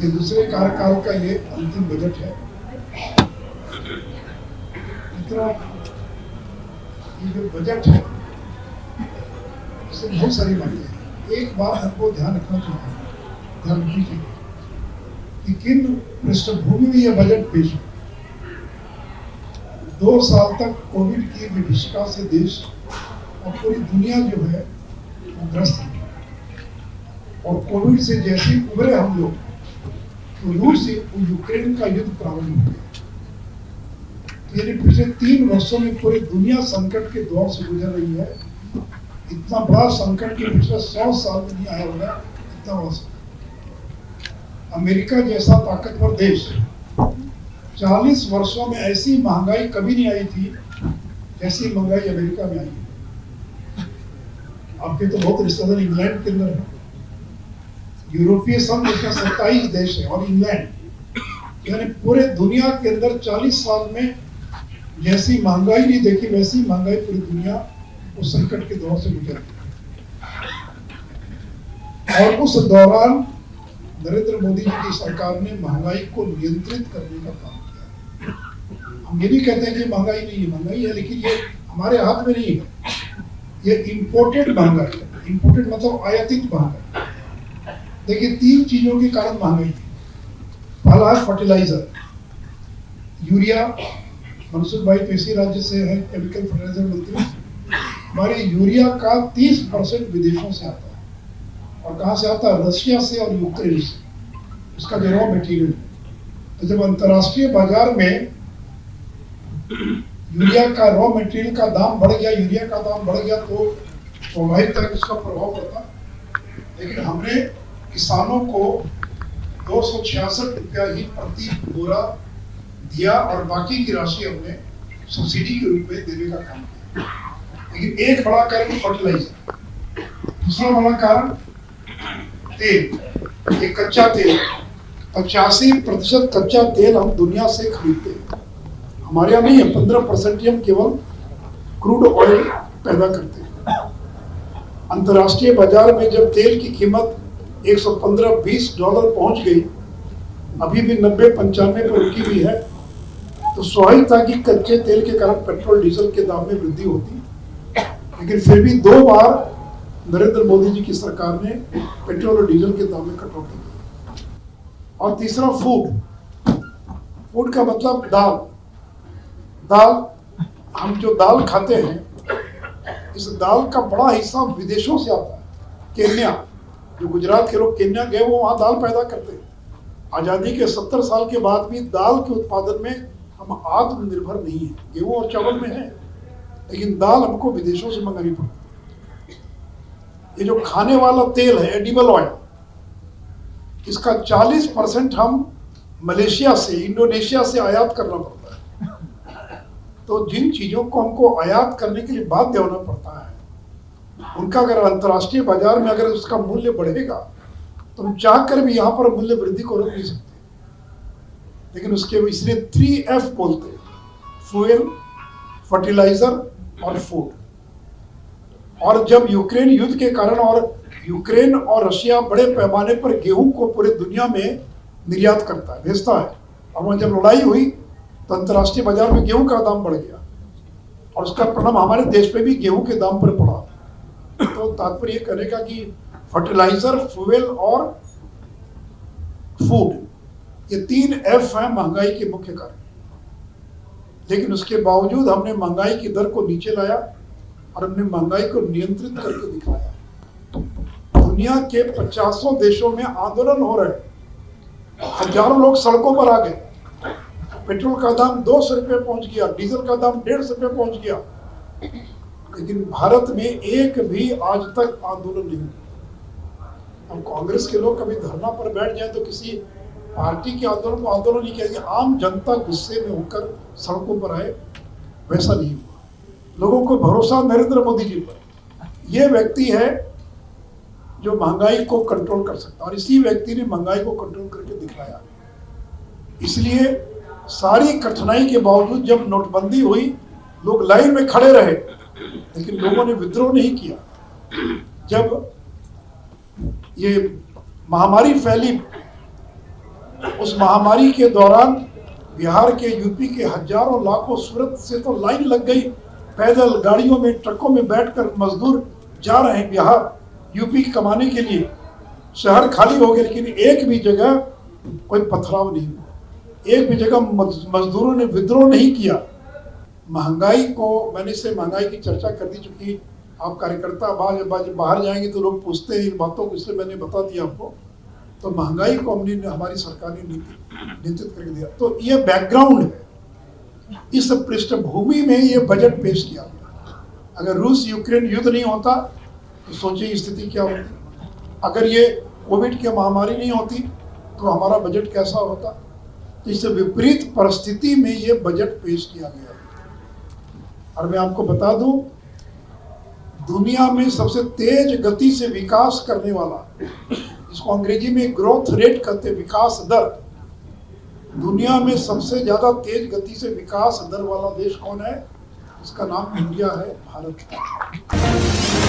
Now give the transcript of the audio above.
ये दूसरे कार्यकाल का ये अंतिम बजट है। इतना ये जो बजट है इससे बहुत सारी बातें हैं। एक बात हमको ध्यान रखना चाहिए, ध्यान रखनी चाहिए कि किन पृष्ठभूमि में यह बजट पेश है। 2 साल तक कोविड की विभीषिका से देश और पूरी दुनिया जो है वो ग्रस्त है, और कोविड से जैसे उभरे हम लोग तो रूस से यूक्रेन का युद्ध प्रारंभ हो गया। यानी पिछले 3 वर्षों में पूरी दुनिया संकट के दौर से गुजर रही है। इतना बड़ा संकट कि पिछले 100 साल में नहीं आया होगा, इतना बड़ा संकट। अमेरिका जैसा ताकतवर देश 40 वर्षों में ऐसी महंगाई कभी नहीं आई थी जैसी महंगाई अमेरिका में आई है। आपके तो बहुत रिश्तेदार इंग्लैंड के अंदर है। यूरोपीय संघ इसमें 27 देश है और इंग्लैंड, यानी पूरे दुनिया के अंदर 40 साल में जैसी महंगाई नहीं देखी वैसी महंगाई पूरी दुनिया उस संकट के दौर से गुजर गई। और उस दौरान नरेंद्र मोदी जी की सरकार ने महंगाई को नियंत्रित करने का काम किया। हम ये नहीं कहते हैं कि महंगाई नहीं है, महंगाई है, लेकिन ये हमारे हाथ में नहीं है। ये इंपोर्टेड महंगाई है। इंपोर्टेड मतलब आयातित महंगाई। देखिए 3 चीजों के कारण महंगाई है। पहला है फर्टिलाइजर, यूरिया। मनसुख भाई तो इसी राज्य से है, केमिकल फर्टिलाइजर मंत्री। हमारे यूरिया का 30% विदेशों से आता है। और कहाँ से आता है? रशिया से और यूक्रेन से, उसका जो रॉ मटेरियल। तो जब अंतर्राष्ट्रीय बाजार में यूरिया का रॉ मटेरियल का दाम बढ़ गया, यूरिया का दाम बढ़ गया, तो स्वाभाविक था कि उसका प्रभाव पड़ता। लेकिन हमने किसानों को 266 रुपया ही प्रति बोरा दिया और बाकी की राशि हमने सब्सिडी के रूप में देने का काम किया। लेकिन एक बड़ा कारण फर्टिलाइजर, दूसरा बड़ा कारण तेल। ये कच्चा तेल, 85% कच्चा तेल हम दुनिया से खरीदते हैं। हमारे यहाँ नहीं है, 15% ही हम केवल क्रूड ऑयल पैदा करते हैं। अंतर्राष्ट्रीय बाजार में जब तेल की कीमत 115-120 डॉलर पहुंच गई, अभी भी 90-95 पर रुकी हुई है, तो स्वाभाविक था कि कच्चे तेल के कारण पेट्रोल डीजल के दाम में वृद्धि होती। लेकिन फिर भी 2 बार नरेंद्र मोदी जी की सरकार ने पेट्रोल और डीजल के दाम में कटौती की। और तीसरा फूड का मतलब दाल। हम जो दाल खाते हैं, इस दाल का बड़ा हिस्सा विदेशों से आता है। केन्या, जो गुजरात के लोग केन्या गए वो वहाँ दाल पैदा करते हैं। आज़ादी के 70 साल के बाद भी दाल के उत्पादन में हम आत्मनिर्भर नहीं है। गेहूं और चावल में है, लेकिन दाल हमको विदेशों से मंगानी पड़ती है। ये जो खाने वाला तेल है, एडिबल ऑयल, इसका 40% हम मलेशिया से, इंडोनेशिया से आयात करना पड़ता है। तो जिन चीजों को हमको आयात करने के लिए बाध्य होना पड़ता है, उनका अगर अंतर्राष्ट्रीय बाजार में अगर उसका मूल्य बढ़ेगा तो हम चाहकर भी यहाँ पर मूल्य वृद्धि को रोक नहीं सकते। लेकिन उसके इसलिए 3F बोलते हैं, फ्यूल, फर्टिलाइजर और फूड। और जब यूक्रेन युद्ध के कारण, और यूक्रेन और रशिया बड़े पैमाने पर गेहूं को पूरे दुनिया में निर्यात करता है, भेजता है, और वहाँ जब लड़ाई हुई तो अंतर्राष्ट्रीय बाजार में गेहूं का दाम बढ़ गया, और उसका परिणाम हमारे देश पे भी गेहूं के दाम पर पड़ा। तो तात्पर्य कहने का कि फर्टिलाइजर, फ्यूल और फूड, ये 3F है महंगाई के मुख्य कारण। लेकिन उसके बावजूद हमने महंगाई की दर को नीचे लाया और हमने महंगाई को नियंत्रित करके दिखाया। दुनिया के 50 देशों में आंदोलन हो रहे, हजारों लोग सड़कों पर आ गए। पेट्रोल का दाम 200 रुपये पहुंच गया, डीजल का दाम 150 रुपये पहुंच गया। लेकिन भारत में एक भी आज तक आंदोलन नहीं हुआ। अब कांग्रेस के लोग कभी धरना पर बैठ जाए तो किसी पार्टी के आंदोलन को आंदोलन नहीं किया, आम जनता गुस्से में होकर सड़कों पर आए, वैसा नहीं हुआ। लोगों को भरोसा नरेंद्र मोदी जी पर। यह व्यक्ति है जो महंगाई को कंट्रोल कर सकता, और इसी व्यक्ति ने महंगाई को कंट्रोल करके दिखाया। इसलिए सारी कठिनाई के बावजूद जब नोटबंदी हुई, लोग लाइन में खड़े रहे, लेकिन लोगों ने विद्रोह नहीं किया। जब ये महामारी फैली उस महामारी के दौरान बिहार के, यूपी के हजारों लाखों, सूरत से तो लाइन लग गई, पैदल गाड़ियों में, ट्रकों में बैठकर मजदूर जा रहे हैं बिहार यूपी कमाने के लिए। शहर खाली हो गए, लेकिन एक भी जगह कोई पथराव नहीं हुआ, एक भी जगह मजदूरों ने विद्रोह नहीं किया। महंगाई को, मैंने से महंगाई की चर्चा कर दी, चूंकि आप कार्यकर्ता बाहर जाएंगे तो लोग पूछते हैं इन बातों को, इसलिए मैंने बता दिया आपको। तो महंगाई को हमने, हमारी सरकार ने नियंत्रित करके दिया। तो ये बैकग्राउंड है, इस पृष्ठभूमि में ये बजट पेश किया गया। अगर रूस यूक्रेन युद्ध नहीं होता तो सोचिए स्थिति क्या होती, अगर ये कोविड की महामारी नहीं होती तो हमारा बजट कैसा होता। तो इस विपरीत परिस्थिति में ये बजट पेश किया गया। और मैं आपको बता दूं, दुनिया में सबसे तेज गति से विकास करने वाला, जिसको अंग्रेजी में ग्रोथ रेट कहते हैं, विकास दर, दुनिया में सबसे ज्यादा तेज गति से विकास दर वाला देश कौन है? इसका नाम इंडिया है, भारत है।